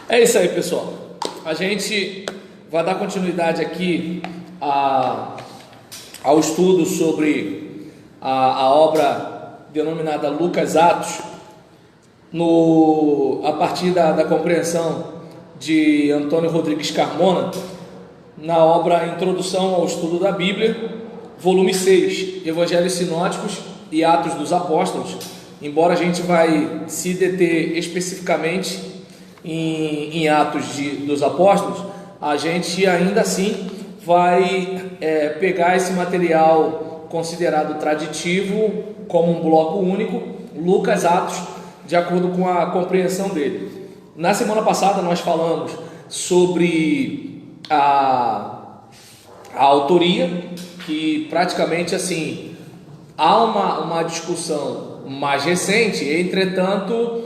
É isso aí, pessoal. A gente vai dar continuidade aqui ao estudo sobre a obra denominada Lucas Atos, a partir da compreensão de Antônio Rodrigues Carmona, na obra Introdução ao Estudo da Bíblia, volume 6, Evangelhos Sinóticos e Atos dos Apóstolos. Embora a gente vai se deter especificamente em Atos dos Apóstolos, a gente ainda assim vai pegar esse material considerado traditivo como um bloco único, Lucas Atos, de acordo com a compreensão dele. Na semana passada nós falamos sobre a autoria, que praticamente assim há uma discussão mais recente, entretanto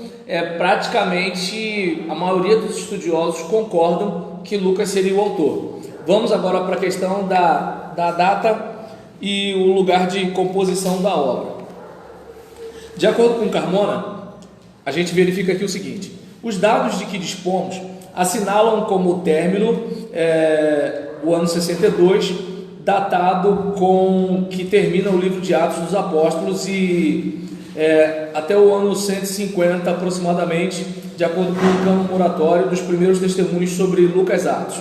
praticamente a maioria dos estudiosos concordam que Lucas seria o autor. Vamos agora para a questão da data e o lugar de composição da obra. De acordo com Carmona, a gente verifica aqui o seguinte: os dados de que dispomos assinalam como término o ano 62, datado com que termina o livro de Atos dos Apóstolos, e até o ano 150 aproximadamente, de acordo com o cânon oratório dos primeiros testemunhos sobre Lucas Atos.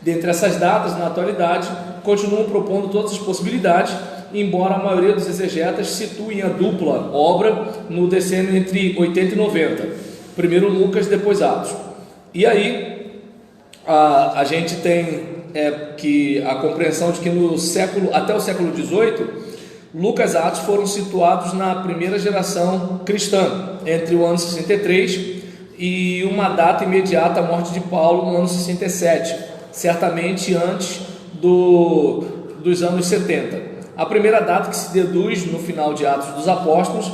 Dentre essas datas, na atualidade, continuam propondo todas as possibilidades, embora a maioria dos exegetas situem a dupla obra no decênio entre 80 e 90, primeiro Lucas, depois Atos. E aí a gente tem que a compreensão de que até o século XVIII, Lucas Atos foram situados na primeira geração cristã, entre o ano 63 e uma data imediata à morte de Paulo no ano 67, certamente antes dos anos 70. A primeira data que se deduz no final de Atos dos Apóstolos,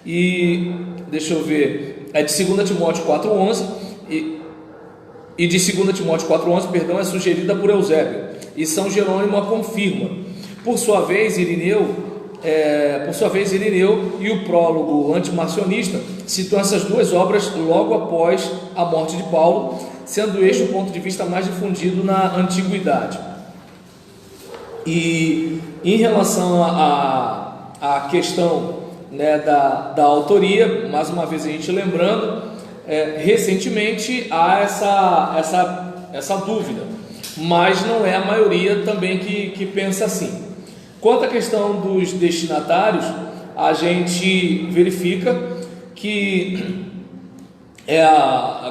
e deixa eu ver, é de 2 Timóteo 4,11, e de 2 Timóteo 4,11, é sugerida por Eusébio, e São Jerônimo a confirma. Por sua vez, Irineu e o prólogo antimarcionista citam essas duas obras logo após a morte de Paulo, sendo este o ponto de vista mais difundido na antiguidade. E em relação à questão da autoria, mais uma vez a gente lembrando, recentemente há essa dúvida, mas não é a maioria também que pensa assim. Quanto à questão dos destinatários, a gente verifica que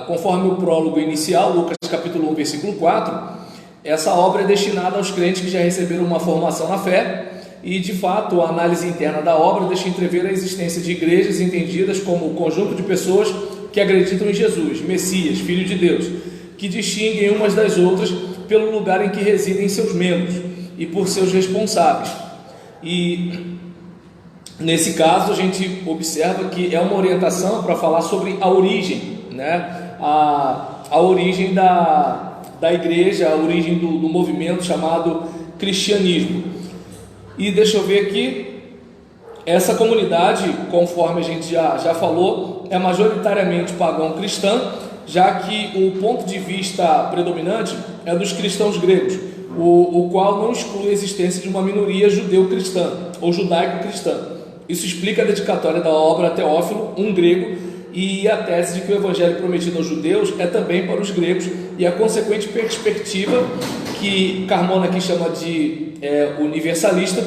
conforme o prólogo inicial, Lucas capítulo 1, versículo 4, essa obra é destinada aos crentes que já receberam uma formação na fé, e de fato a análise interna da obra deixa entrever a existência de igrejas entendidas como o conjunto de pessoas que acreditam em Jesus, Messias, Filho de Deus, que distinguem umas das outras pelo lugar em que residem seus membros e por seus responsáveis. E nesse caso a gente observa que é uma orientação para falar sobre a origem, a origem da igreja, a origem do movimento chamado cristianismo. E deixa eu ver aqui, essa comunidade, conforme a gente já falou, é majoritariamente pagão-cristã, já que o ponto de vista predominante é dos cristãos gregos, o qual não exclui a existência de uma minoria judeu-cristã ou judaico-cristã. Isso explica a dedicatória da obra a Teófilo, um grego, e a tese de que o evangelho prometido aos judeus é também para os gregos, e a consequente perspectiva, que Carmona aqui chama de universalista,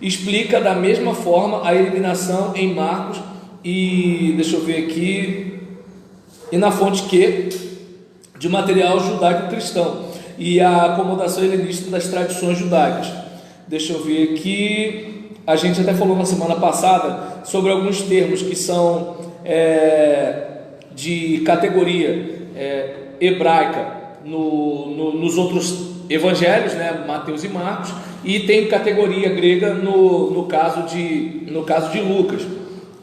explica da mesma forma a eliminação em Marcos e, deixa eu ver aqui, e na fonte Q, de material judaico-cristão, e a acomodação helenista das tradições judaicas. Deixa eu ver aqui, a gente até falou na semana passada sobre alguns termos que são de categoria hebraica nos outros evangelhos, Mateus e Marcos, e tem categoria grega no caso de Lucas.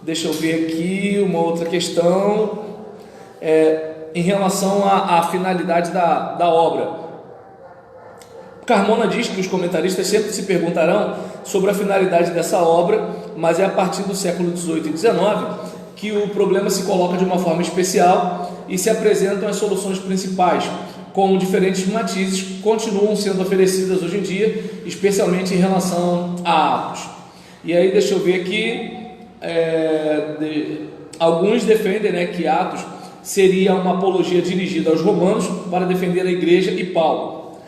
Deixa eu ver aqui uma outra questão em relação à finalidade da obra. Carmona diz que os comentaristas sempre se perguntarão sobre a finalidade dessa obra, mas é a partir do século XVIII e XIX que o problema se coloca de uma forma especial, e se apresentam as soluções principais, com diferentes matizes, continuam sendo oferecidas hoje em dia, especialmente em relação a Atos. E aí deixa eu ver aqui, alguns defendem, né, que Atos seria uma apologia dirigida aos romanos para defender a igreja e Paulo.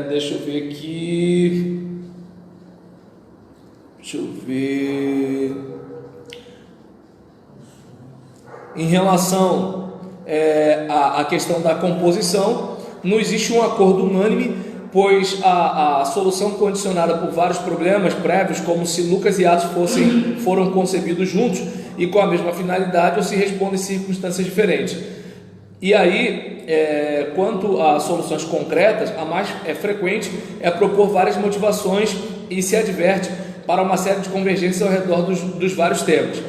Deixa eu ver aqui, em relação à questão da composição, não existe um acordo unânime, pois a solução condicionada por vários problemas prévios, como se Lucas e Atos foram concebidos juntos e com a mesma finalidade, ou se respondem em circunstâncias diferentes. E aí, quanto a soluções concretas, a mais frequente é propor várias motivações e se adverte para uma série de convergências ao redor dos vários temas.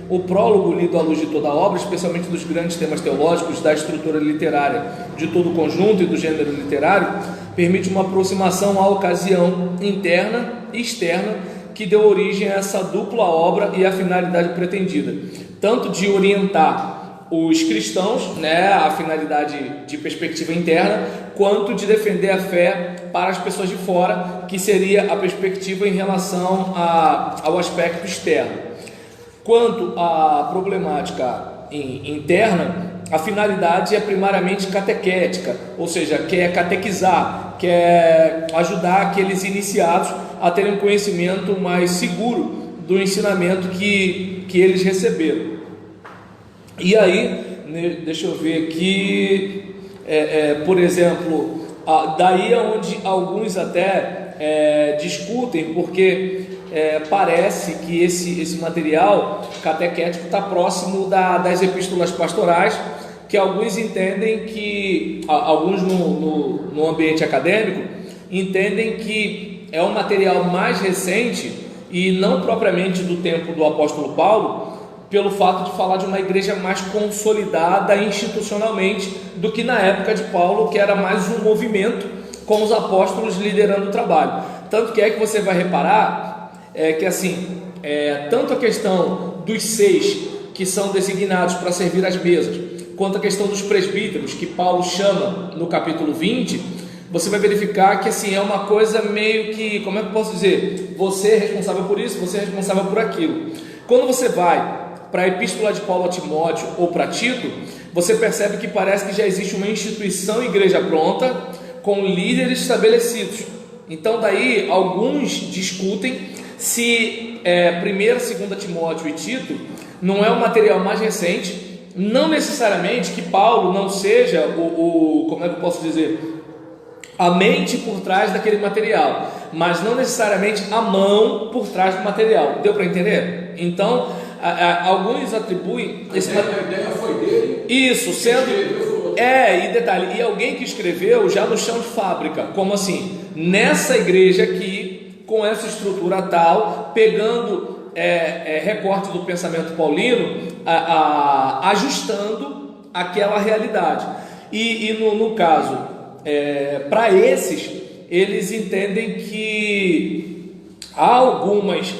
O prólogo, lido à luz de toda a obra, especialmente dos grandes temas teológicos, da estrutura literária de todo o conjunto e do gênero literário, permite uma aproximação à ocasião interna e externa que deu origem a essa dupla obra e a finalidade pretendida, tanto de orientar os cristãos, né, a finalidade de perspectiva interna, quanto de defender a fé para as pessoas de fora, que seria a perspectiva em relação ao aspecto externo. Quanto à problemática interna, a finalidade é primariamente catequética, ou seja, quer catequizar, quer ajudar aqueles iniciados a terem um conhecimento mais seguro do ensinamento que eles receberam. E aí, deixa eu ver aqui, por exemplo, daí é onde alguns até discutem, porque parece que esse material catequético está próximo das epístolas pastorais, que alguns entendem que, alguns no ambiente acadêmico, entendem que é um material mais recente e não propriamente do tempo do apóstolo Paulo, pelo fato de falar de uma igreja mais consolidada institucionalmente do que na época de Paulo, que era mais um movimento com os apóstolos liderando o trabalho. Tanto que você vai reparar que assim, tanto a questão dos 6 que são designados para servir as mesas, quanto a questão dos presbíteros, que Paulo chama no capítulo 20, você vai verificar que assim, é uma coisa meio que, como é que eu posso dizer? Você é responsável por isso, você é responsável por aquilo. Quando você vai para a epístola de Paulo a Timóteo ou para Tito, você percebe que parece que já existe uma instituição igreja pronta, com líderes estabelecidos. Então daí alguns discutem se 1ª, 2ª Timóteo e Tito não é o material mais recente, não necessariamente que Paulo não seja como é que eu posso dizer, a mente por trás daquele material, mas não necessariamente a mão por trás do material. Deu para entender? Então, alguns atribuem esse material. A ideia foi dele. Isso, sendo. E detalhe, e alguém que escreveu já no chão de fábrica, como assim? Nessa igreja aqui, com essa estrutura tal, pegando recorte do pensamento paulino, ajustando aquela realidade. E no caso, para esses, eles entendem que há algumas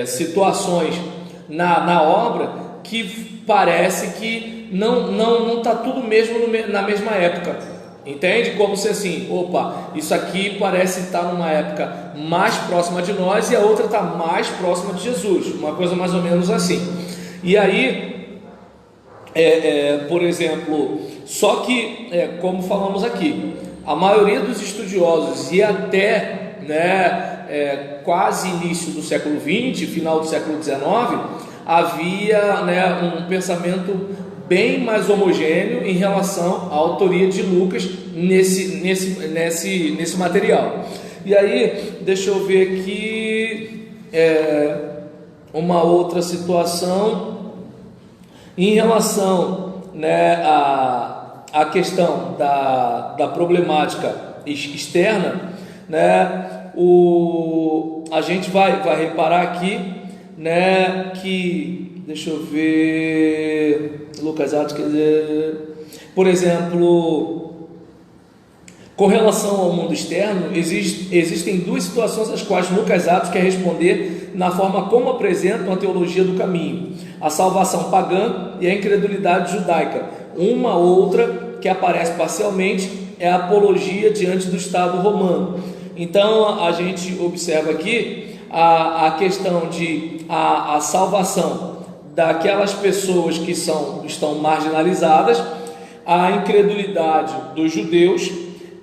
situações na obra que parece que não está tudo mesmo na mesma época. Entende? Como se assim, isso aqui parece estar numa época mais próxima de nós e a outra está mais próxima de Jesus, uma coisa mais ou menos assim. E aí, por exemplo, só que, como falamos aqui, a maioria dos estudiosos e até quase início do século XX, final do século XIX, havia um pensamento bem mais homogêneo em relação à autoria de Lucas nesse material. E aí, deixa eu ver aqui uma outra situação em relação à questão da problemática externa, a gente vai reparar aqui, que, deixa eu ver, Lucas Atos, quer dizer, por exemplo, com relação ao mundo externo, existem duas situações às quais Lucas Atos quer responder na forma como apresentam a teologia do caminho. a salvação pagã e a incredulidade judaica. Uma outra que aparece parcialmente é a apologia diante do Estado romano. Então a gente observa aqui a questão de a salvação daquelas pessoas que estão marginalizadas, a incredulidade dos judeus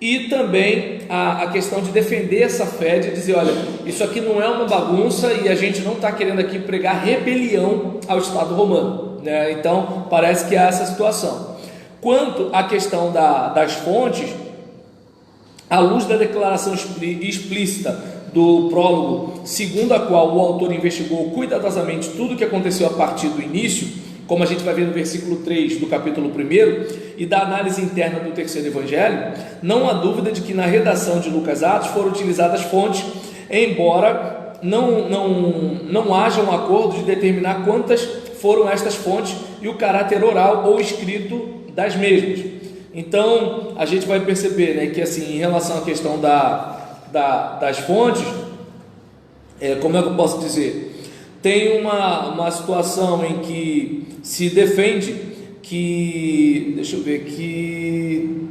e também a questão de defender essa fé, de dizer, olha, isso aqui não é uma bagunça e a gente não está querendo aqui pregar rebelião ao Estado romano, né? Então parece que há essa situação. Quanto à questão das fontes, à luz da declaração explícita do prólogo, segundo a qual o autor investigou cuidadosamente tudo o que aconteceu a partir do início, como a gente vai ver no versículo 3 do capítulo 1, e da análise interna do terceiro evangelho, não há dúvida de que na redação de Lucas Atos foram utilizadas fontes, embora não haja um acordo de determinar quantas foram estas fontes e o caráter oral ou escrito das mesmas. Então a gente vai perceber, né, que assim, em relação à questão das fontes, como é que eu posso dizer? Tem uma situação em que se defende que, deixa eu ver aqui,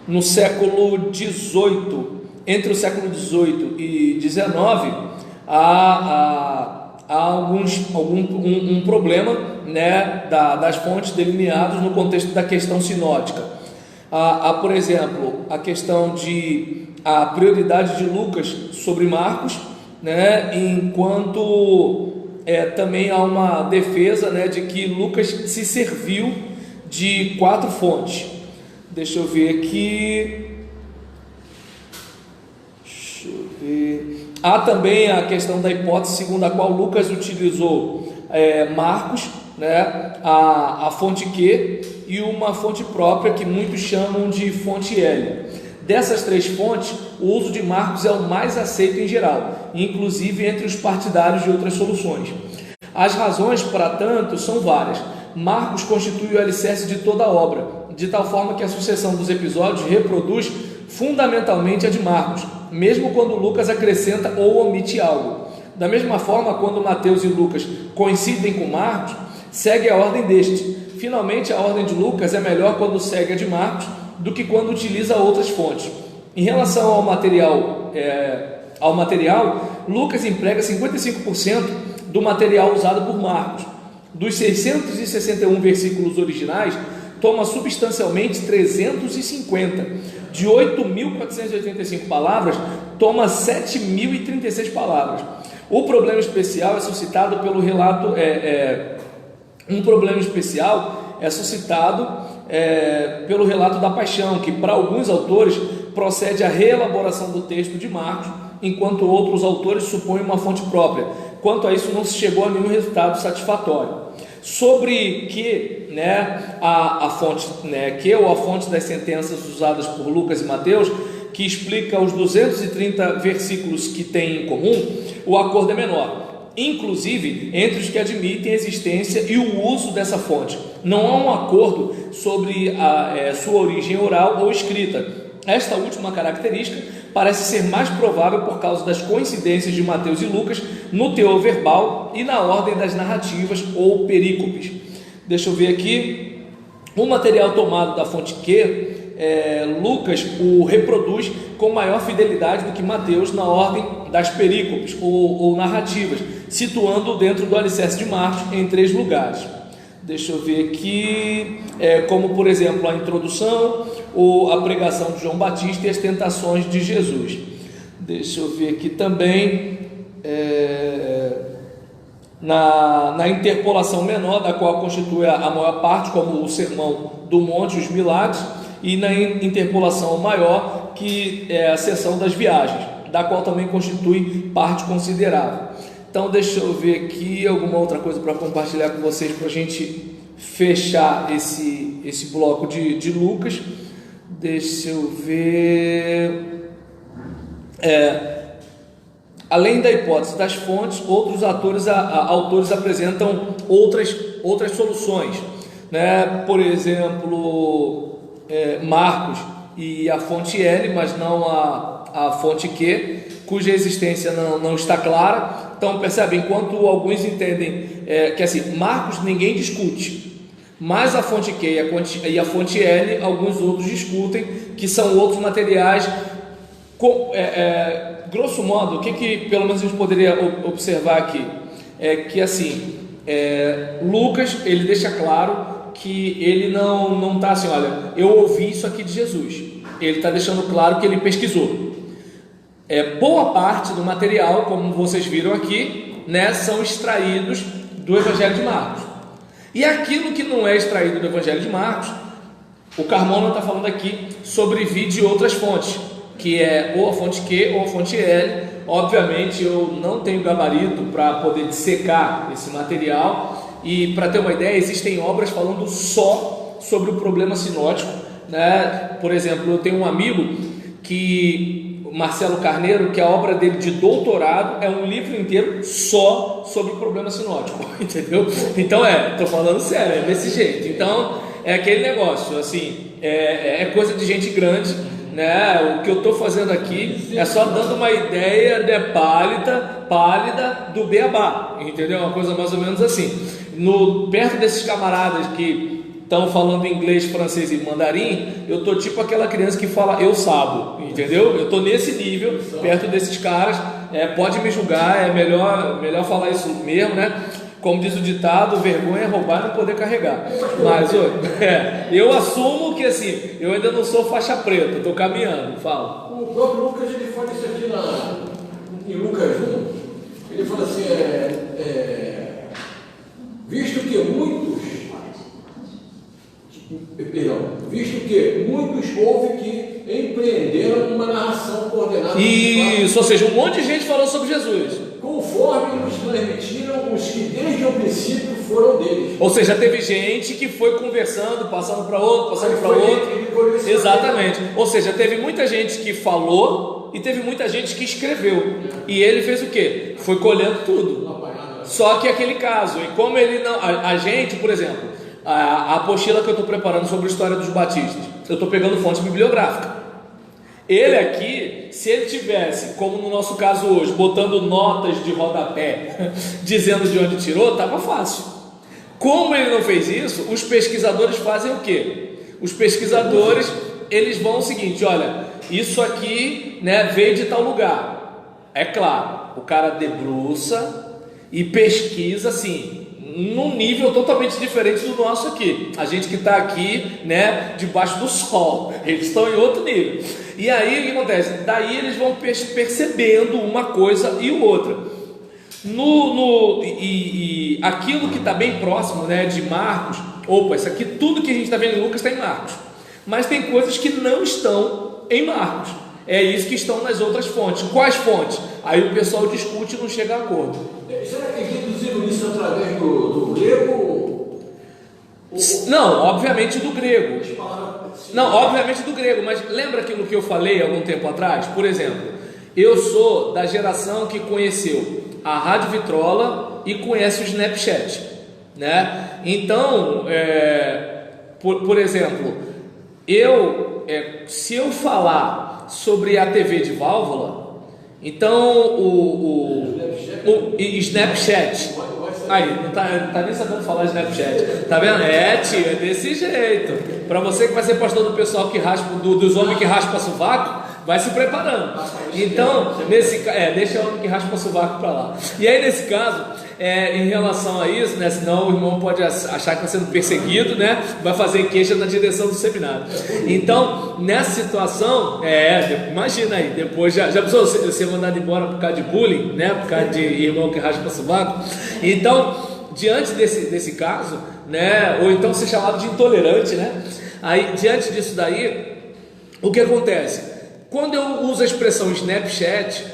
no século XVIII, entre o século XVIII e XIX, há um problema, né, das fontes delineadas no contexto da questão sinótica. Há, por exemplo, a questão a prioridade de Lucas sobre Marcos, né, enquanto também há uma defesa, né, de que Lucas se serviu de 4 fontes. Deixa eu ver aqui. Há também a questão da hipótese segundo a qual Lucas utilizou Marcos, né, a fonte Q e uma fonte própria que muitos chamam de fonte L. Dessas 3 fontes, o uso de Marcos é o mais aceito em geral, inclusive entre os partidários de outras soluções. As razões para tanto são várias. Marcos constitui o alicerce de toda a obra, de tal forma que a sucessão dos episódios reproduz fundamentalmente a de Marcos, mesmo quando Lucas acrescenta ou omite algo. Da mesma forma, quando Mateus e Lucas coincidem com Marcos, segue a ordem deste. Finalmente, a ordem de Lucas é melhor quando segue a de Marcos do que quando utiliza outras fontes. Em relação ao material, Lucas emprega 55% do material usado por Marcos. Dos 661 versículos originais, toma substancialmente 350. De 8.485 palavras, toma 7.036 palavras. O problema especial é suscitado pelo relato. Um problema especial é suscitado pelo relato da paixão, que para alguns autores procede à reelaboração do texto de Marcos, enquanto outros autores supõem uma fonte própria. Quanto a isso, não se chegou a nenhum resultado satisfatório. Sobre que, né, a fonte, né, que ou a fonte das sentenças usadas por Lucas e Mateus, que explica os 230 versículos que têm em comum, o acordo é menor. Inclusive entre os que admitem a existência e o uso dessa fonte. Não há um acordo sobre a sua origem oral ou escrita. Esta última característica parece ser mais provável por causa das coincidências de Mateus e Lucas no teor verbal e na ordem das narrativas ou perícopes. Deixa eu ver aqui. O material tomado da fonte Q, Lucas o reproduz com maior fidelidade do que Mateus na ordem das perícopes ou narrativas, situando-o dentro do alicerce de Marcos em 3 lugares. Deixa eu ver aqui, como por exemplo a introdução, ou a pregação de João Batista e as tentações de Jesus. Deixa eu ver aqui também, na interpolação menor, da qual constitui a maior parte, como o Sermão do Monte, os milagres, e na interpolação maior, que é a seção das viagens, da qual também constitui parte considerável. Então deixa eu ver aqui alguma outra coisa para compartilhar com vocês, para a gente fechar esse bloco de Lucas. Deixa eu ver. Além da hipótese das fontes, outros autores apresentam outras soluções, né? Por exemplo, Marcos e a fonte L, mas não a fonte Q, cuja existência não está clara. Então percebe, enquanto alguns entendem que assim, Marcos ninguém discute, mas a fonte Q e a fonte L, alguns outros discutem, que são outros materiais. Grosso modo, o que pelo menos a gente poderia observar aqui é que assim, Lucas ele deixa claro que ele não está assim, olha, eu ouvi isso aqui de Jesus. Ele está deixando claro que ele pesquisou. Boa parte do material, como vocês viram aqui, né, são extraídos do Evangelho de Marcos. E aquilo que não é extraído do Evangelho de Marcos, o Carmona está falando aqui sobre vir de outras fontes, que é ou a fonte Q ou a fonte L. Obviamente eu não tenho gabarito para poder dissecar esse material, e para ter uma ideia, existem obras falando só sobre o problema sinótico, né? Por exemplo, eu tenho um amigo Marcelo Carneiro, que a obra dele de doutorado é um livro inteiro só sobre o problema sinótico, entendeu? Então estou falando sério, é desse jeito. Então é aquele negócio, assim, é coisa de gente grande, né? O que eu estou fazendo aqui é só dando uma ideia pálida do beabá, entendeu? Uma coisa mais ou menos assim. Perto desses camaradas que estão falando inglês, francês e mandarim, eu tô tipo aquela criança que fala eu sabo, entendeu? Eu tô nesse nível, perto desses caras. Pode me julgar, é melhor falar isso mesmo, né? Como diz o ditado, vergonha é roubar e não poder carregar. Mas eu assumo que assim, eu ainda não sou faixa preta, estou caminhando. Fala. O próprio Lucas, ele fala isso aqui em Lucas 1, ele fala assim, visto que muitos houve que empreenderam uma narração coordenada. Isso, ou seja, um monte de gente falou sobre Jesus. Conforme nos transmitiram os que desde o princípio foram deles. Ou seja, teve gente que foi conversando, passando para outro. Exatamente. Ou seja, teve muita gente que falou e teve muita gente que escreveu. E ele fez o quê? Foi colhendo tudo. Só que aquele caso, e como ele não. A gente, por exemplo, a apostila que eu estou preparando sobre a história dos batistas, eu estou pegando fonte bibliográfica. Ele aqui, se ele tivesse, como no nosso caso hoje, botando notas de rodapé, dizendo de onde tirou, estava fácil. Como ele não fez isso, os pesquisadores fazem o quê? Os pesquisadores, eles vão o seguinte, olha, isso aqui, né, veio de tal lugar. É claro, o cara debruça e pesquisa assim, num nível totalmente diferente do nosso aqui. A gente que está aqui, né, debaixo do sol, eles estão em outro nível. E aí o que acontece? Daí eles vão percebendo uma coisa e outra. Aquilo que está bem próximo, né, de Marcos, isso aqui, tudo que a gente está vendo em Lucas está em Marcos. Mas tem coisas que não estão em Marcos. É isso que estão nas outras fontes. Quais fontes? Aí o pessoal discute e não chega a acordo. Será que eles deduziram isso através do grego? Não, obviamente do grego. Não, obviamente do grego, mas lembra aquilo que eu falei algum tempo atrás? Por exemplo, eu sou da geração que conheceu a Rádio Vitrola e conhece o Snapchat, né? Então, por exemplo, se eu falar sobre a TV de válvula, então o Snapchat, aí, não tá nem sabendo falar Snapchat, tá vendo? Tio, é desse jeito. Para você que vai ser pastor do pessoal que raspa, dos homens que raspa sovaco, vai se preparando. Então, deixa o homem que raspa sovaco para lá. E aí, nesse caso, em relação a isso, né? Senão o irmão pode achar que está sendo perseguido, né? Vai fazer queixa na direção do seminário. Então, nessa situação, imagina aí, depois já precisou ser mandado embora por causa de bullying, né? Por causa de irmão que raspa sovaco. Então, diante desse caso, né? Ou então ser chamado de intolerante, né? Aí, diante disso daí, o que acontece? Quando eu uso a expressão Snapchat,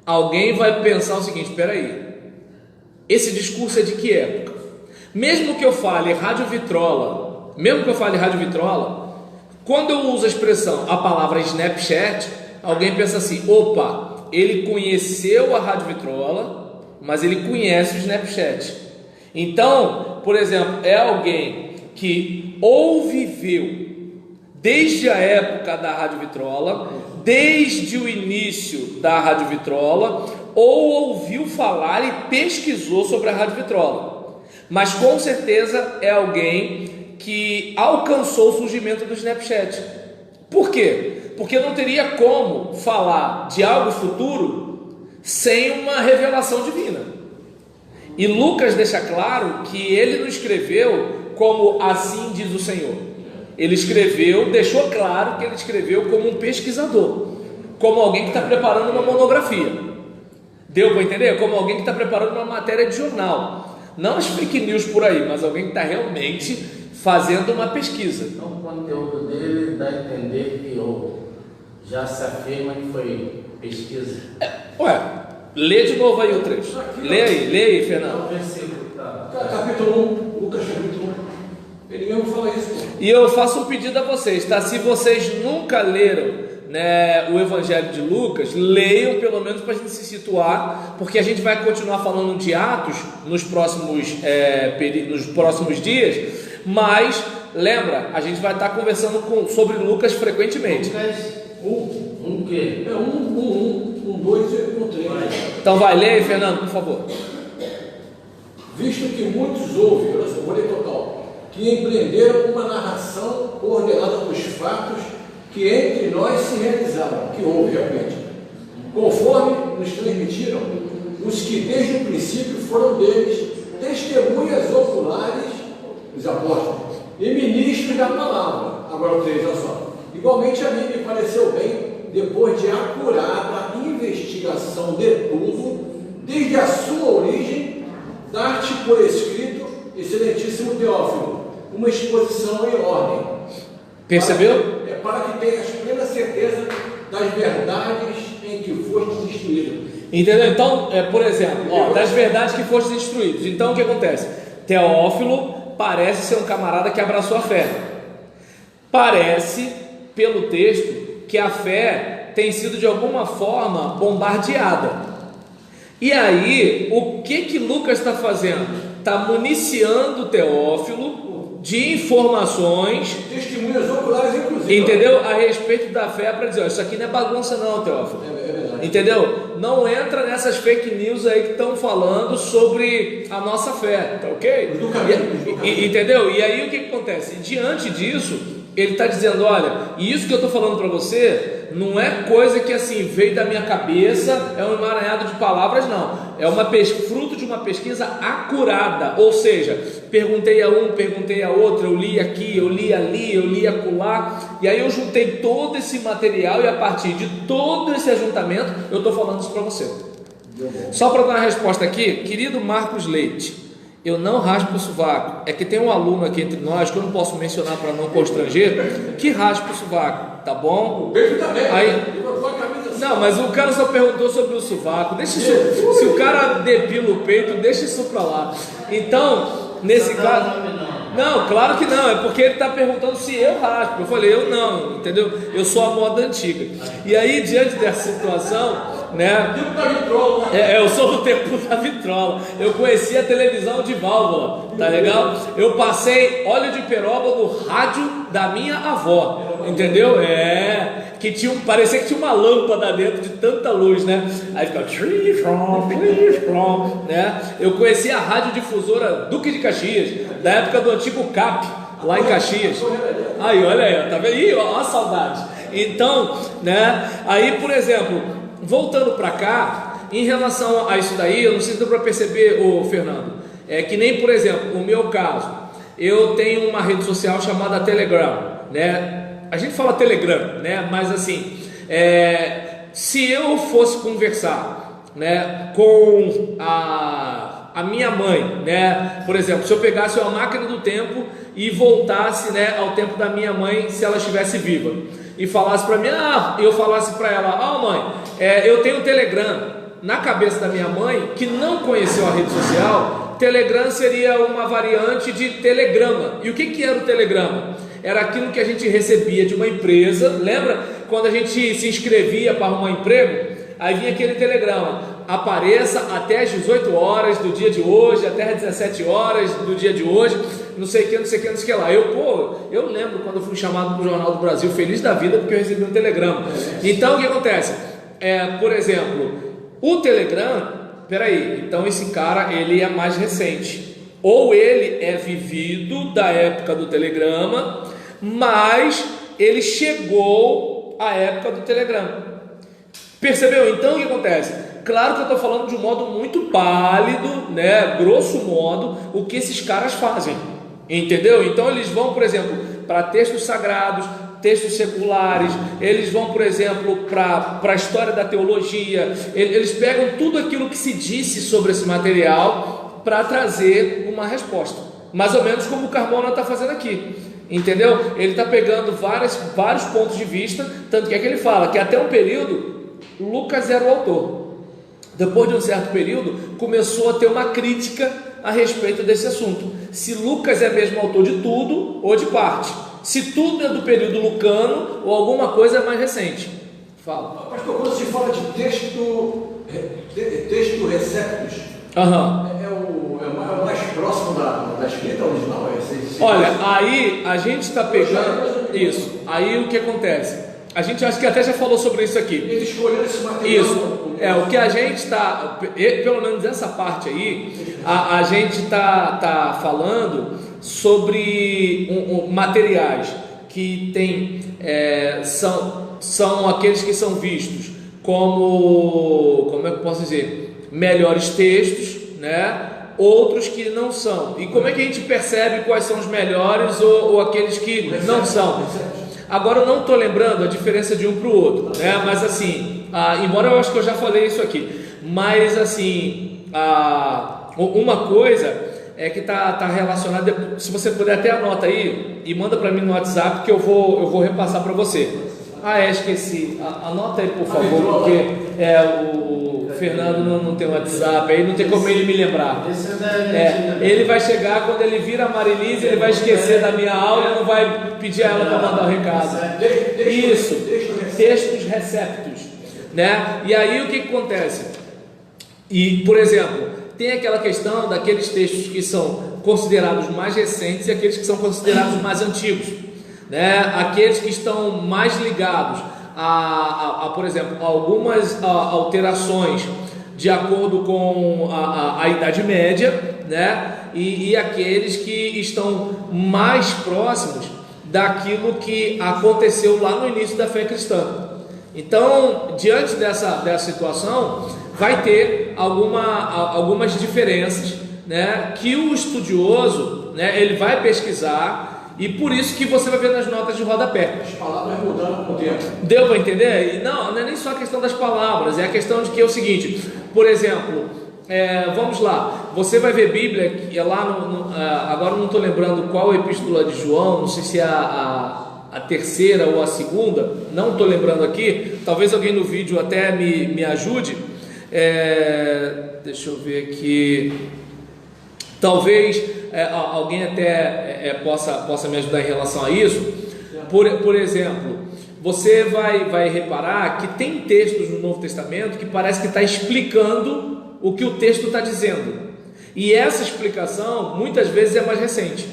alguém vai pensar o seguinte: espera aí, esse discurso é de que época? Mesmo que eu fale rádio vitrola, quando eu uso a palavra Snapchat, alguém pensa assim: opa, ele conheceu a rádio vitrola, mas ele conhece o Snapchat. Então, por exemplo, é alguém que ou viveu desde a época da Rádio Vitrola, desde o início da Rádio Vitrola, ou ouviu falar e pesquisou sobre a Rádio Vitrola, mas com certeza é alguém que alcançou o surgimento do Snapchat. Por quê? Porque não teria como falar de algo futuro sem uma revelação divina. E Lucas deixa claro que ele não escreveu como assim diz o Senhor. Ele escreveu, deixou claro que ele escreveu como um pesquisador, como alguém que está preparando uma monografia. Deu para entender? Como alguém que está preparando uma matéria de jornal. Não as fake news por aí, mas alguém que está realmente fazendo uma pesquisa. Então o conteúdo dele dá a entender que já se afirma que foi pesquisa. Lê de novo aí o trecho. Lê aí, Fernando. Capítulo 1, Lucas capítulo 1. Ele mesmo fala isso. E eu faço um pedido a vocês, tá? Se vocês nunca leram, né, o Evangelho de Lucas, leiam pelo menos para a gente se situar, porque a gente vai continuar falando de Atos nos próximos dias, mas lembra, a gente vai estar conversando sobre Lucas frequentemente. Um quê? É 2 e 3. Então vai, leia aí, Fernando, por favor. Visto que muitos ouvem, olha só, vou ler total, que empreenderam uma narração coordenada dos fatos que entre nós se realizaram, que houve realmente, conforme nos transmitiram os que desde o princípio foram deles testemunhas oculares, os apóstolos, e ministros da palavra. Agora o 3, olha só. Igualmente a mim me pareceu bem, depois de acurada investigação de tudo, desde a sua origem, dar-te por escrito, excelentíssimo Teófilo, uma exposição em ordem. Percebeu? Para que tenhas plena certeza das verdades em que foste instruído. Entendeu? Então, por exemplo, das verdades que foste instruídos. Então o que acontece? Teófilo parece ser um camarada que abraçou a fé. Parece, pelo texto, que a fé tem sido de alguma forma bombardeada. E aí, o que Lucas está fazendo? Está municiando Teófilo de informações, testemunhas oculares, inclusive, entendeu? A respeito da fé, para dizer: isso aqui não é bagunça, não, Teófilo. É verdade. Entendeu? Não entra nessas fake news aí que estão falando sobre a nossa fé, tá ok? Entendeu? E aí o que acontece? Diante disso, ele está dizendo: olha, isso que eu estou falando para você não é coisa que assim veio da minha cabeça, é um emaranhado de palavras, não. É fruto de uma pesquisa acurada, ou seja, perguntei a um, perguntei a outro, eu li aqui, eu li ali, eu li acolá, e aí eu juntei todo esse material e a partir de todo esse ajuntamento eu estou falando isso para você. Só para dar uma resposta aqui, querido Marcos Leite, eu não raspo o sovaco. É que tem um aluno aqui entre nós que eu não posso mencionar para não constranger, que raspa o sovaco, tá bom? O beijo também. Aí, não, mas o cara só perguntou sobre o sovaco. Deixa isso, se o cara depila o peito, deixa isso para lá. Então, nesse caso, não, claro que não. É porque ele está perguntando se eu raspo. Eu falei, eu não, entendeu? Eu sou a moda antiga. E aí, diante dessa situação, né? Eu sou do tempo da vitrola. Eu conheci a televisão de válvula, tá legal? Eu passei óleo de peroba no rádio da minha avó, entendeu? Que parecia que tinha uma lâmpada dentro de tanta luz, né? Aí ficava né? Eu conheci a rádio difusora Duque de Caxias, da época do antigo CAP, lá em Caxias. Aí, olha aí, tá vendo? Ih, ó a saudade. Então, né? Aí, por exemplo, voltando para cá, em relação a isso daí, eu não sei se deu para perceber, Fernando, é que nem, por exemplo, o meu caso, eu tenho uma rede social chamada Telegram, né? A gente fala Telegram, né? Mas assim, se eu fosse conversar, né, com a minha mãe, né? Por exemplo, se eu pegasse uma máquina do tempo e voltasse, né, ao tempo da minha mãe, se ela estivesse viva, e falasse para mim, eu falasse para ela, mãe, eu tenho Telegram. Na cabeça da minha mãe, que não conheceu a rede social, Telegram seria uma variante de telegrama. E o que era o telegrama? Era aquilo que a gente recebia de uma empresa. Lembra quando a gente se inscrevia para arrumar emprego? Aí vinha aquele telegrama: apareça até as 18 horas do dia de hoje, até as 17 horas do dia de hoje. não sei o que, não sei o que, não sei o que lá. Eu lembro quando eu fui chamado para o Jornal do Brasil, feliz da vida, porque eu recebi um telegrama. Então, o que acontece? Por exemplo, o Telegram, peraí, então esse cara, ele é mais recente. Ou ele é vivido da época do telegrama, mas ele chegou à época do telegrama. Percebeu? Então o que acontece? Claro que eu estou falando de um modo muito pálido, né? Grosso modo, o que esses caras fazem. Entendeu? Então eles vão, por exemplo, para textos sagrados, textos seculares, eles vão, por exemplo, para a história da teologia, eles pegam tudo aquilo que se disse sobre esse material para trazer uma resposta. Mais ou menos como o Carmona está fazendo aqui. Entendeu? Ele está pegando vários pontos de vista, tanto que é que ele fala que até um período Lucas era o autor. Depois de um certo período, começou a ter uma crítica a respeito desse assunto. Se Lucas é mesmo autor de tudo ou de parte. Se tudo é do período lucano ou alguma coisa é mais recente. Fala. Pastor, quando se fala de texto receptus, é o mais próximo da escrita original? Olha, aí a gente está pegando isso. Aí o que acontece? A gente acho que até já falou sobre isso aqui. Eles escolheram esse material. Isso. O que a gente está, pelo menos essa parte aí, a gente está falando sobre materiais que tem, são aqueles que são vistos como é que eu posso dizer, melhores textos, né? Outros que não são. E como é que a gente percebe quais são os melhores ou aqueles que não são? Agora eu não estou lembrando a diferença de um para o outro, né? Mas assim, embora eu acho que eu já falei isso aqui, mas assim, uma coisa é que está relacionada. Se você puder até anota aí e manda para mim no WhatsApp que eu vou repassar para você. Esqueci. Anota aí, por favor, porque o Fernando não tem WhatsApp, aí não tem como ele me lembrar. Ele vai chegar, quando ele vira a Marilise, ele vai esquecer da minha aula e não vai pedir a ela para mandar o recado. Isso, textos receptos, né? E aí o que acontece? E, por exemplo, tem aquela questão daqueles textos que são considerados mais recentes e aqueles que são considerados mais antigos, né? Aqueles que estão mais ligados por exemplo, algumas alterações de acordo com a Idade Média, né? E aqueles que estão mais próximos daquilo que aconteceu lá no início da fé cristã. Então, diante dessa situação, vai ter algumas diferenças, né? Que o estudioso, né, ele vai pesquisar. E por isso que você vai ver nas notas de rodapé. As palavras mudaram com o tempo. Deu para entender? E não é nem só a questão das palavras, é a questão de que é o seguinte, por exemplo, vamos lá, você vai ver Bíblia, que é lá agora não estou lembrando qual epístola de João, não sei se é a terceira ou a segunda, não estou lembrando aqui, talvez alguém no vídeo até me ajude, deixa eu ver aqui, talvez alguém até possa me ajudar em relação a isso. Por exemplo, você vai reparar que tem textos no Novo Testamento que parece que está explicando o que o texto está dizendo, e essa explicação muitas vezes é mais recente.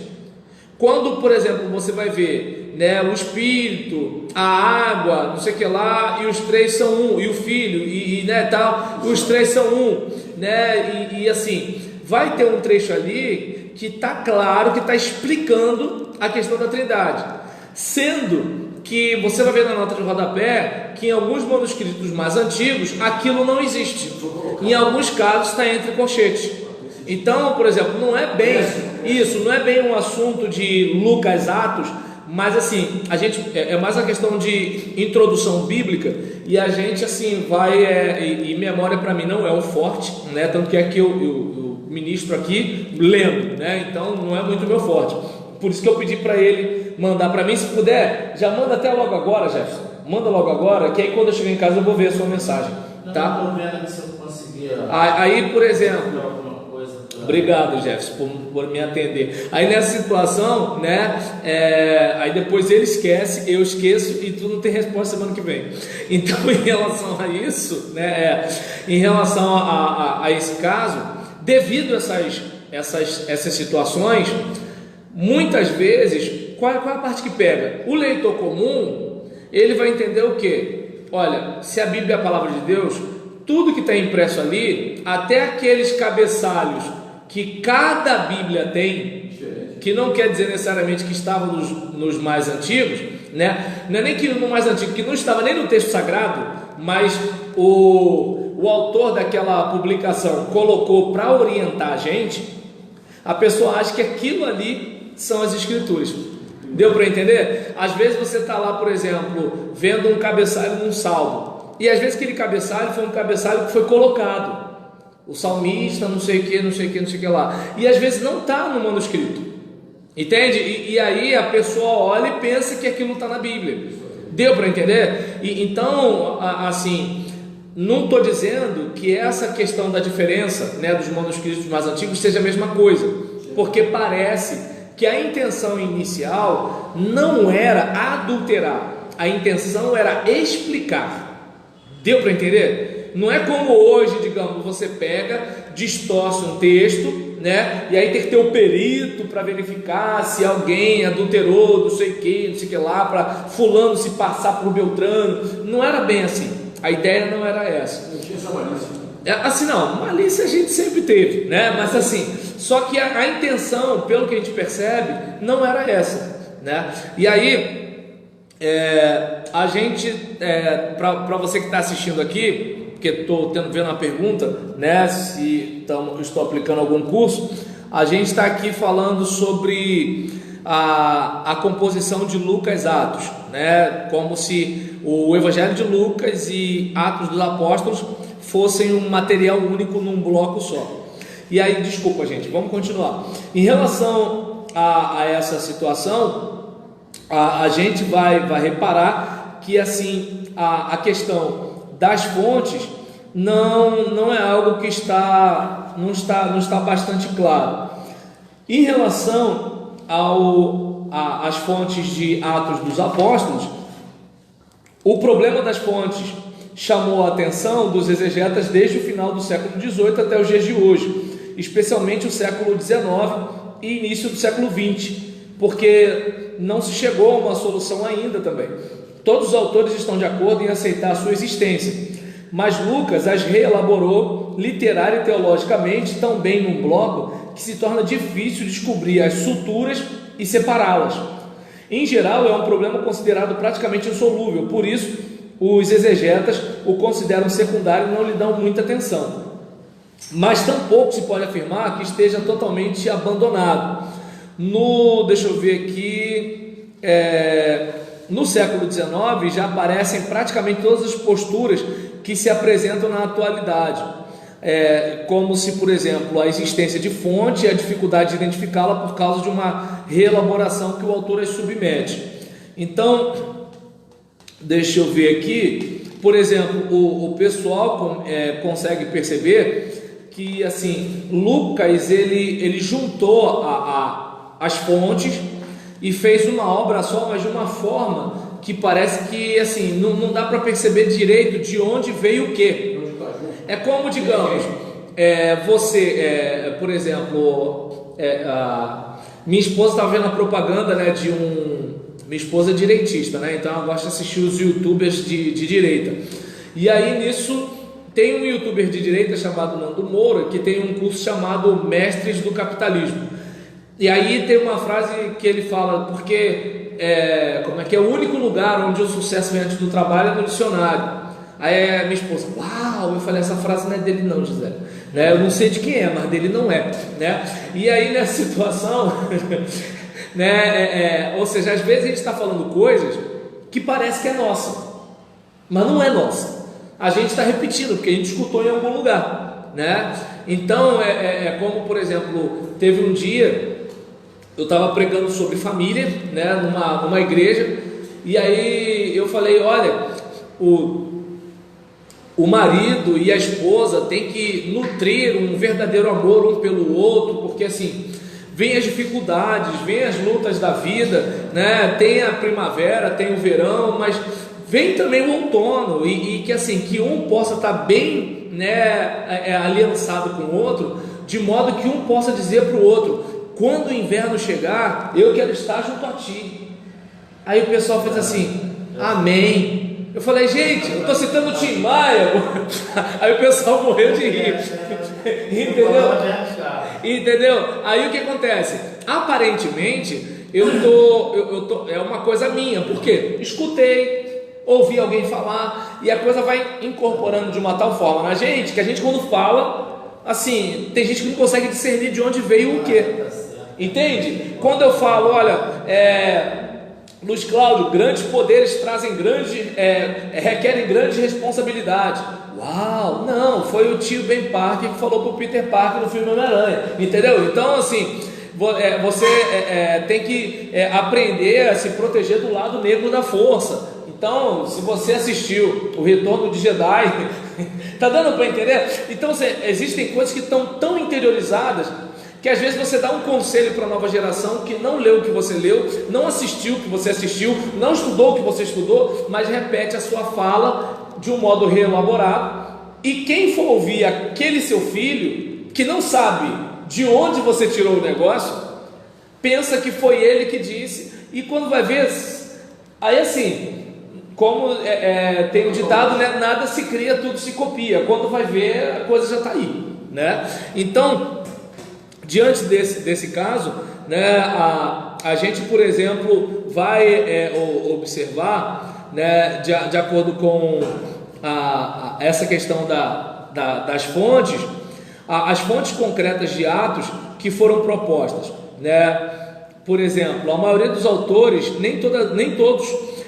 Quando, por exemplo, você vai ver, né, o Espírito, a água, não sei o que lá, e os três são um, e o Filho, né, tal, os três são um, né, e assim, vai ter um trecho ali que está claro, que está explicando a questão da Trindade, sendo que você vai ver na nota de rodapé que em alguns manuscritos mais antigos aquilo não existe, em alguns casos está entre colchetes. Então, por exemplo, não é bem isso, não é bem um assunto de Lucas, Atos, mas assim, a gente é mais a questão de introdução bíblica, e a gente assim vai, e memória para mim não é um forte, né? Tanto que é que eu ministro aqui lendo, né? Então não é muito meu forte. Por isso que eu pedi para ele mandar para mim. Se puder, já manda até logo agora, Jefferson. Manda logo agora, que aí quando eu chegar em casa eu vou ver a sua mensagem. Tá? Não estou vendo se eu conseguia. Aí, por exemplo. Obrigado, Jefferson, por me atender. Aí nessa situação, né? Aí depois ele esquece, eu esqueço e tu não tem resposta semana que vem. Então, em relação a isso, né? Em relação a esse caso, devido a essas situações, Muitas vezes, qual é a parte que pega? O leitor comum, ele vai entender o quê? Olha, se a Bíblia é a palavra de Deus, tudo que está impresso ali, até aqueles cabeçalhos que cada Bíblia tem, que não quer dizer necessariamente que estavam nos mais antigos, né? Não é nem que no mais antigo, que não estava nem no texto sagrado, mas o autor daquela publicação colocou para orientar a gente, a pessoa acha que aquilo ali são as escrituras. Deu para entender? Às vezes você está lá, por exemplo, vendo um cabeçalho num salmo, e às vezes aquele cabeçalho foi um cabeçalho que foi colocado, o salmista, não sei o que, não sei o que, não sei o que lá, e às vezes não está no manuscrito, entende? E aí a pessoa olha e pensa que aquilo está na Bíblia. Deu para entender? Então, assim, não estou dizendo que essa questão da diferença, né, dos manuscritos mais antigos seja a mesma coisa, porque parece que a intenção inicial não era adulterar, a intenção era explicar. Deu para entender? Não é como hoje, digamos, você pega, distorce um texto, né? E aí tem que ter o perito para verificar se alguém adulterou, não sei o que lá, para fulano se passar por Beltrano. Não era bem assim. A ideia não era essa. Não tinha essa malícia. Assim, não, malícia a gente sempre teve, né? Mas assim, só que a intenção, pelo que a gente percebe, não era essa, né? E aí, a gente, para você que está assistindo aqui, porque estou vendo uma pergunta, né, se estou aplicando algum curso, a gente está aqui falando sobre a composição de Lucas Atos, né, como se o Evangelho de Lucas e Atos dos Apóstolos fossem um material único num bloco só. E aí, desculpa gente, vamos continuar. Em relação a essa situação, a gente vai reparar que assim, a questão das fontes não é algo que não está bastante claro. Em relação às fontes de Atos dos Apóstolos, o problema das fontes chamou a atenção dos exegetas desde o final do século XVIII até os dias de hoje, especialmente o século XIX e início do século XX, porque não se chegou a uma solução ainda também. Todos os autores estão de acordo em aceitar a sua existência, mas Lucas as reelaborou literária e teologicamente tão bem num bloco que se torna difícil descobrir as suturas e separá-las. Em geral, é um problema considerado praticamente insolúvel, por isso os exegetas o consideram secundário e não lhe dão muita atenção. Mas tampouco se pode afirmar que esteja totalmente abandonado. Deixa eu ver aqui, no século XIX já aparecem praticamente todas as posturas que se apresentam na atualidade, como se, por exemplo, a existência de fonte e a dificuldade de identificá-la por causa de uma reelaboração que o autor as submete. Então, deixa eu ver aqui, por exemplo, o pessoal consegue perceber que assim, Lucas ele juntou as fontes e fez uma obra só, mas de uma forma que parece que assim, não dá para perceber direito de onde veio o que. É como, digamos, você, por exemplo, minha esposa estava vendo a propaganda, né, minha esposa é direitista, né, então ela gosta de assistir os youtubers de direita, e aí nisso tem um youtuber de direita chamado Nando Moura, que tem um curso chamado Mestres do Capitalismo, e aí tem uma frase que ele fala, porque é o único lugar onde o sucesso vem antes do trabalho é no dicionário. Aí minha esposa, uau, eu falei, essa frase não é dele não, Gisele, né? Eu não sei de quem é, mas dele não é, né? E aí nessa situação, né, ou seja, às vezes a gente está falando coisas que parece que é nossa, mas não é nossa, a gente está repetindo, porque a gente escutou em algum lugar, né? Então, como, por exemplo, teve um dia, eu estava pregando sobre família, né, numa igreja, e aí eu falei, olha, o marido e a esposa têm que nutrir um verdadeiro amor um pelo outro, porque assim, vem as dificuldades, vem as lutas da vida, né? Tem a primavera, tem o verão, mas vem também o outono, e que assim, que um possa estar bem, né, aliançado com o outro, de modo que um possa dizer para o outro, quando o inverno chegar, eu quero estar junto a ti. Aí o pessoal fez assim, amém. Eu falei, gente, eu estou citando o Tim Maia. Aí o pessoal morreu de rir. Entendeu? Aí o que acontece? Aparentemente, é uma coisa minha, porque escutei, ouvi alguém falar, e a coisa vai incorporando de uma tal forma na gente, que a gente quando fala, assim, tem gente que não consegue discernir de onde veio o quê. Entende? Quando eu falo, olha, Luiz Cláudio, grandes poderes requerem grande responsabilidade. Uau, não, foi o tio Ben Parker que falou para o Peter Parker no filme Homem-Aranha, entendeu? Então, assim, você tem que aprender a se proteger do lado negro da força. Então, se você assistiu o Retorno de Jedi, tá dando para entender? Então, existem coisas que estão tão interiorizadas que às vezes você dá um conselho para a nova geração que não leu o que você leu, não assistiu o que você assistiu, não estudou o que você estudou, mas repete a sua fala de um modo reelaborado, e quem for ouvir aquele seu filho, que não sabe de onde você tirou o negócio, pensa que foi ele que disse, e quando vai ver, aí assim, como tem um ditado, né, nada se cria, tudo se copia, quando vai ver, a coisa já está aí, né? Então, diante desse caso, né, a gente, por exemplo, vai observar, né, de acordo com essa questão das fontes, as fontes concretas de Atos que foram propostas, né? Por exemplo, a maioria dos autores, nem todos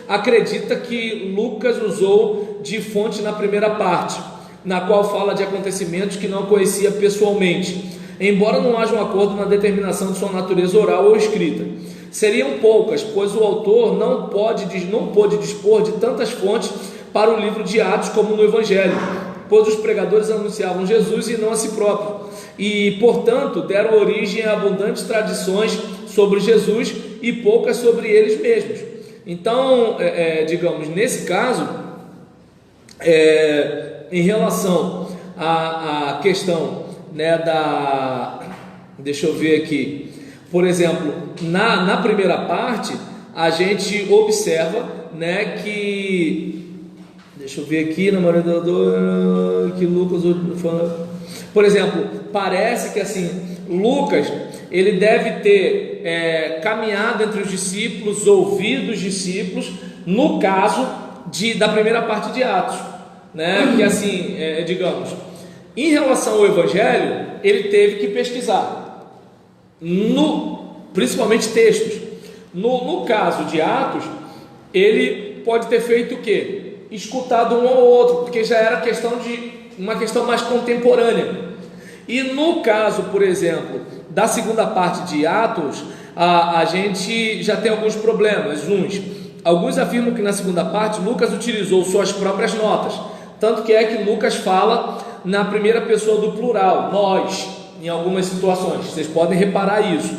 acredita que Lucas usou de fonte na primeira parte, na qual fala de acontecimentos que não conhecia pessoalmente, embora não haja um acordo na determinação de sua natureza oral ou escrita. Seriam poucas, pois o autor não pôde dispor de tantas fontes para o livro de Atos como no Evangelho, pois os pregadores anunciavam Jesus e não a si próprio, e portanto deram origem a abundantes tradições sobre Jesus e poucas sobre eles mesmos. Então, digamos, nesse caso, em relação à questão, né, deixa eu ver aqui, por exemplo, na primeira parte, a gente observa, né, que, deixa eu ver aqui, na maioria que Lucas, por exemplo, parece que assim, Lucas, ele deve ter caminhado entre os discípulos, ouvido os discípulos, no caso da primeira parte de Atos, né, que assim, digamos, em relação ao Evangelho, ele teve que pesquisar, principalmente textos. No caso de Atos, ele pode ter feito o quê? Escutado um ao outro, porque já era uma questão mais contemporânea. E no caso, por exemplo, da segunda parte de Atos, a gente já tem alguns problemas. Alguns afirmam que na segunda parte Lucas utilizou suas próprias notas, tanto que Lucas fala na primeira pessoa do plural, nós, em algumas situações, vocês podem reparar isso.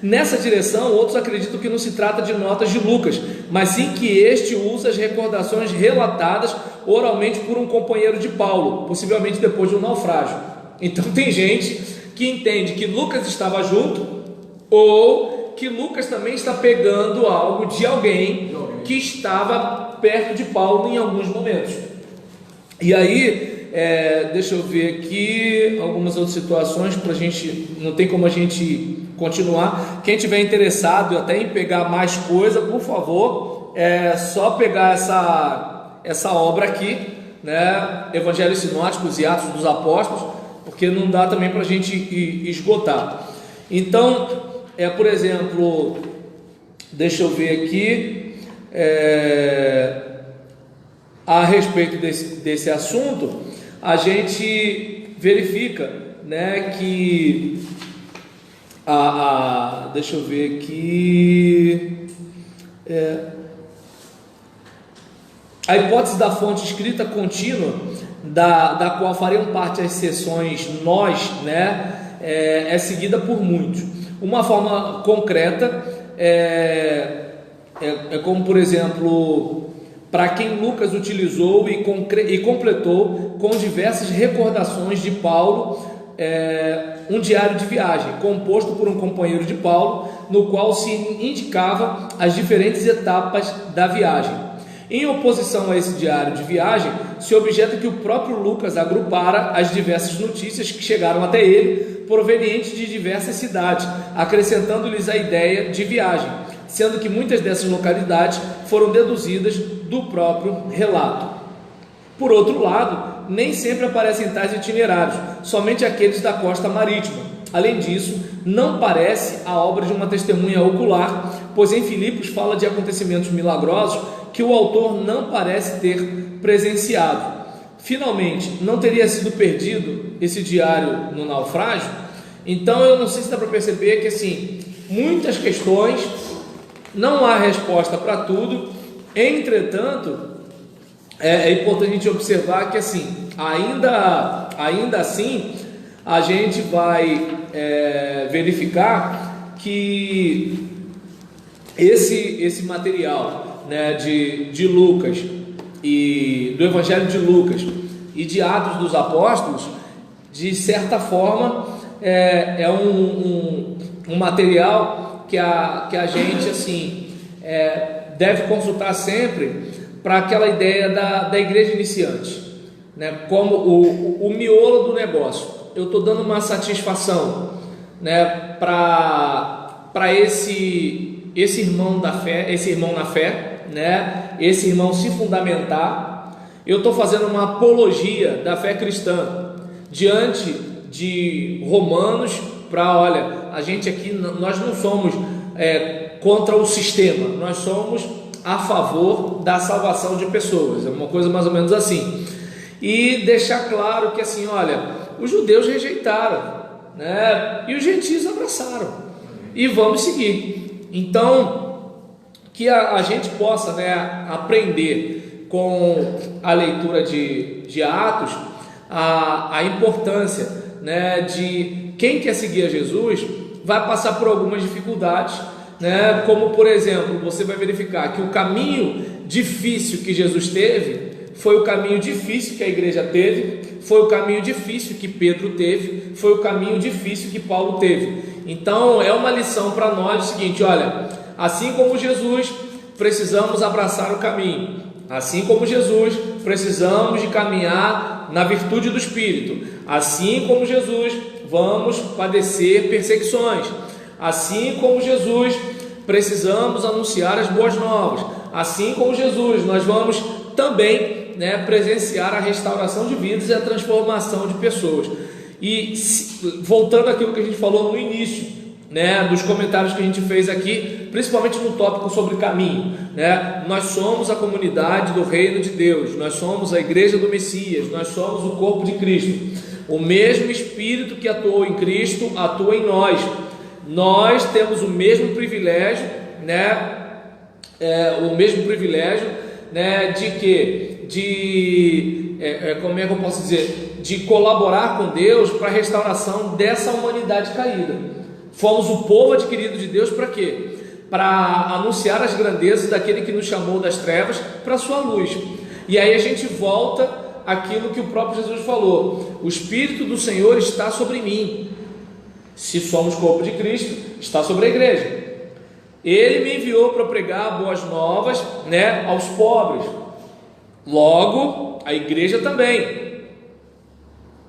Nessa direção, outros acreditam que não se trata de notas de Lucas, mas sim que este usa as recordações relatadas oralmente por um companheiro de Paulo, possivelmente depois de um naufrágio. Então tem gente que entende que Lucas estava junto, ou que Lucas também está pegando algo de alguém que estava perto de Paulo em alguns momentos. E aí, deixa eu ver aqui algumas outras situações para a gente, não tem como a gente continuar. Quem tiver interessado até em pegar mais coisa, por favor, só pegar essa obra aqui, né, Evangelhos Sinóticos e Atos dos Apóstolos, porque não dá também para a gente esgotar. Então, por exemplo, deixa eu ver aqui, a respeito desse assunto, a gente verifica, né, que deixa eu ver aqui, a hipótese da fonte escrita contínua, da qual fariam parte as seções nós, né, é seguida por muitos. Uma forma concreta é como, por exemplo, para quem Lucas utilizou e completou com diversas recordações de Paulo um diário de viagem, composto por um companheiro de Paulo, no qual se indicava as diferentes etapas da viagem. Em oposição a esse diário de viagem, se objeta que o próprio Lucas agrupara as diversas notícias que chegaram até ele, provenientes de diversas cidades, acrescentando-lhes a ideia de viagem, sendo que muitas dessas localidades foram deduzidas do próprio relato. Por outro lado, nem sempre aparecem tais itinerários, somente aqueles da costa marítima. Além disso, não parece a obra de uma testemunha ocular, pois em Filipos fala de acontecimentos milagrosos que o autor não parece ter presenciado. Finalmente, não teria sido perdido esse diário no naufrágio? Então eu não sei se dá para perceber que assim, muitas questões, não há resposta para tudo. Entretanto, é importante a gente observar que assim, ainda assim, a gente vai verificar que esse material, né, de Lucas e do Evangelho de Lucas e de Atos dos Apóstolos, de certa forma é um material que a gente assim deve consultar sempre para aquela ideia da igreja iniciante, né, como o miolo do negócio. Eu estou dando uma satisfação, né, para esse irmão da fé, esse irmão na fé, né, esse irmão se fundamentar. Eu estou fazendo uma apologia da fé cristã diante de Romanos, para, olha, a gente aqui, nós não somos contra o sistema, nós somos a favor da salvação de pessoas, é uma coisa mais ou menos assim. E deixar claro que assim, olha, os judeus rejeitaram, né, e os gentios abraçaram, e vamos seguir. Então, que a gente possa, né, aprender com a leitura de Atos a importância, né, de quem quer seguir a Jesus vai passar por algumas dificuldades, né, como por exemplo, você vai verificar que o caminho difícil que Jesus teve foi o caminho difícil que a igreja teve, foi o caminho difícil que Pedro teve, foi o caminho difícil que Paulo teve. Então é uma lição para nós o seguinte: olha, assim como Jesus, precisamos abraçar o caminho, assim como Jesus, precisamos de caminhar na virtude do Espírito, assim como Jesus, vamos padecer perseguições, assim como Jesus, precisamos anunciar as boas novas, assim como Jesus, nós vamos também, né, presenciar a restauração de vidas e a transformação de pessoas. E voltando àquilo que a gente falou no início, né, dos comentários que a gente fez aqui, principalmente no tópico sobre caminho, né, nós somos a comunidade do reino de Deus, nós somos a igreja do Messias, nós somos o corpo de Cristo. O mesmo Espírito que atuou em Cristo atua em nós. Nós temos o mesmo privilégio, né, né, como é que eu posso dizer, de colaborar com Deus para a restauração dessa humanidade caída. Fomos o povo adquirido de Deus para quê? Para anunciar as grandezas daquele que nos chamou das trevas para a sua luz. E aí a gente volta àquilo que o próprio Jesus falou: o Espírito do Senhor está sobre mim. Se somos corpo de Cristo, está sobre a igreja. Ele me enviou para pregar boas novas, né, aos pobres. Logo, a igreja também.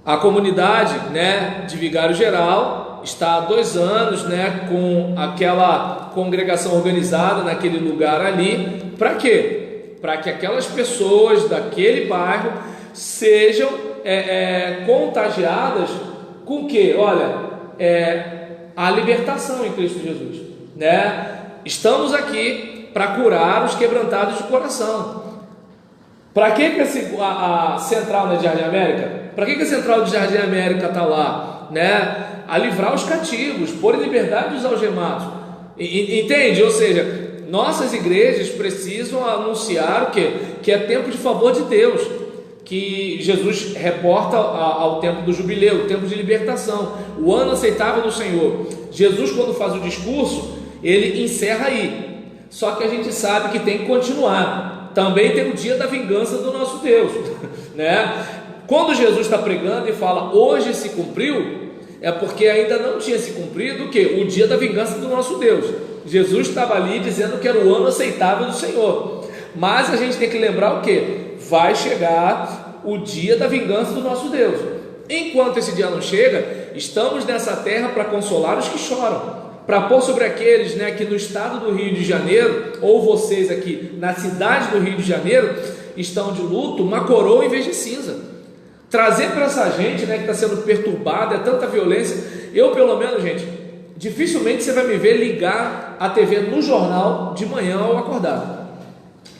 A comunidade, né, de Vigário Geral está há 2 anos, né, com aquela congregação organizada naquele lugar ali. Para quê? Para que aquelas pessoas daquele bairro sejam contagiadas com o quê? Olha, a libertação em Cristo Jesus, né? Estamos aqui para curar os quebrantados de coração. Para que a central de Jardim América? Para que a central de Jardim América está lá? Né? A livrar os cativos, pôr em liberdade os algemados. Entende? Ou seja, nossas igrejas precisam anunciar o quê? Que é tempo de favor de Deus, que Jesus reporta ao tempo do jubileu, o tempo de libertação, o ano aceitável do Senhor. Jesus, quando faz o discurso, ele encerra aí. Só que a gente sabe que tem que continuar. Também tem o dia da vingança do nosso Deus, né? Quando Jesus está pregando e fala hoje se cumpriu, é porque ainda não tinha se cumprido o quê? O dia da vingança do nosso Deus. Jesus estava ali dizendo que era o ano aceitável do Senhor. Mas a gente tem que lembrar o quê? Vai chegar o dia da vingança do nosso Deus. Enquanto esse dia não chega, estamos nessa terra para consolar os que choram, para pôr sobre aqueles, né, que no estado do Rio de Janeiro, ou vocês aqui na cidade do Rio de Janeiro, estão de luto, uma coroa em vez de cinza. Trazer para essa gente, né, que está sendo perturbada, é tanta violência. Eu, pelo menos, gente, dificilmente você vai me ver ligar a TV no jornal de manhã ao acordar.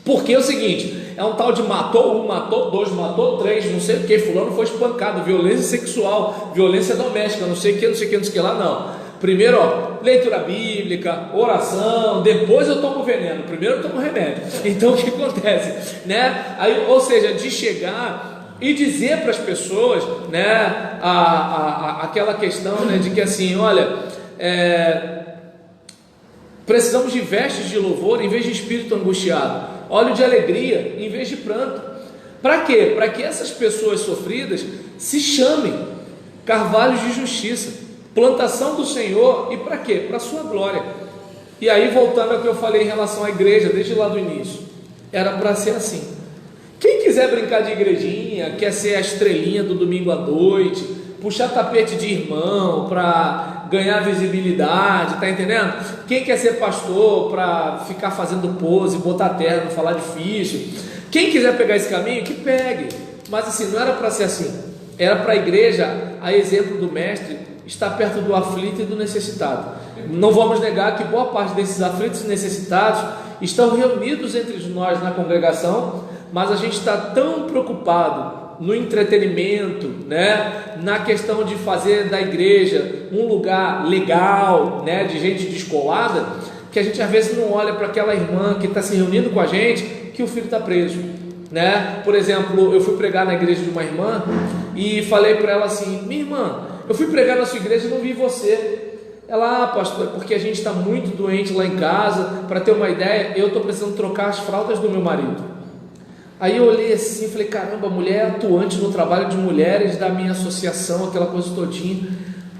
Porque é o seguinte, é um tal de matou um, matou dois, matou três, não sei o que, fulano foi espancado, violência sexual, violência doméstica, não sei o que, não sei o que, não sei o que lá, não. Primeiro, leitura bíblica, oração, depois eu tomo veneno, primeiro eu tomo remédio. Então o que acontece, né? Aí, ou seja, de chegar e dizer para as pessoas, né, aquela questão, né, de que assim, olha, precisamos de vestes de louvor em vez de espírito angustiado, óleo de alegria em vez de pranto. Para quê? Para que essas pessoas sofridas se chamem carvalhos de justiça, plantação do Senhor. E para quê? Para a sua glória. E aí, voltando ao que eu falei em relação à igreja desde lá do início, era para ser assim. Quem quiser brincar de igrejinha, quer ser a estrelinha do domingo à noite, puxar tapete de irmão para ganhar visibilidade, tá entendendo? Quem quer ser pastor para ficar fazendo pose, botar terno, falar difícil, quem quiser pegar esse caminho, que pegue. Mas assim, não era para ser assim. Era para a igreja, a exemplo do mestre, estar perto do aflito e do necessitado. Não vamos negar que boa parte desses aflitos e necessitados estão reunidos entre nós na congregação, mas a gente está tão preocupado no entretenimento, né, na questão de fazer da igreja um lugar legal, né, de gente descolada, que a gente às vezes não olha para aquela irmã que está se reunindo com a gente, que o filho está preso, né? Por exemplo, eu fui pregar na igreja de uma irmã e falei para ela assim: minha irmã, eu fui pregar na sua igreja e não vi você. Ela, pastor, é porque a gente está muito doente lá em casa. Para ter uma ideia, eu estou precisando trocar as fraldas do meu marido. Aí eu olhei assim e falei: caramba, mulher atuante no trabalho de mulheres da minha associação, aquela coisa todinha.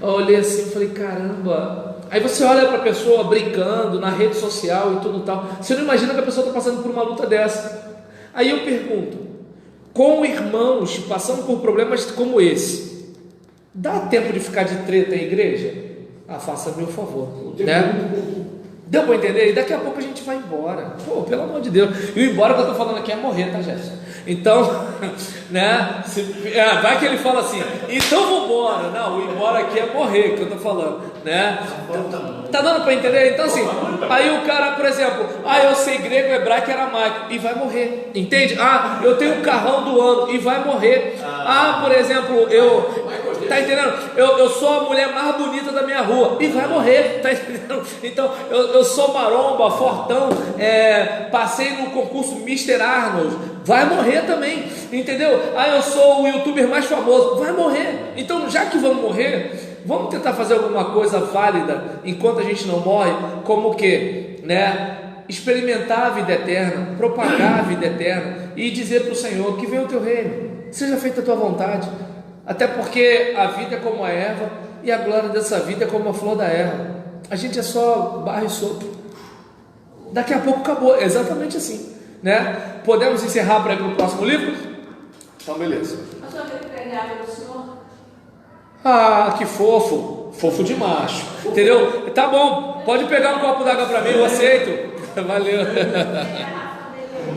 Eu olhei assim e falei: caramba. Aí você olha para a pessoa brincando na rede social e tudo tal, você não imagina que a pessoa está passando por uma luta dessa. Aí eu pergunto: com irmãos passando por problemas como esse, dá tempo de ficar de treta em igreja? Ah, faça-me o favor, né? Deu para entender? E daqui a pouco a gente vai embora. Pô, pelo amor de Deus. E o embora que eu estou falando aqui é morrer, tá, Jéssica? Então, né? Vai que ele fala assim: então vamos embora. Não, o embora aqui é morrer, que eu estou falando, né? Tá dando para entender? Então assim, aí o cara, por exemplo, eu sei grego, hebraico e aramaico, e vai morrer, entende? Eu tenho o carrão do ano, e vai morrer. Por exemplo, tá entendendo? Eu sou a mulher mais bonita da minha rua, e vai morrer, tá entendendo? Então, eu sou maromba, fortão, passei no concurso Mr. Arnold, vai morrer também, entendeu? Eu sou o youtuber mais famoso, vai morrer. Então, já que vamos morrer, vamos tentar fazer alguma coisa válida enquanto a gente não morre, como o quê? Né? Experimentar a vida eterna, propagar a vida eterna e dizer para o Senhor que venha o teu reino, seja feita a tua vontade. Até porque a vida é como a erva e a glória dessa vida é como a flor da erva. A gente é só barro e sopro. Daqui a pouco acabou, exatamente assim, né? Podemos encerrar para ir para o próximo livro? Então, beleza. A senhora quer pegar água do senhor? Que fofo, fofo de macho, entendeu? Tá bom, pode pegar um copo d'água para mim, eu aceito. Valeu.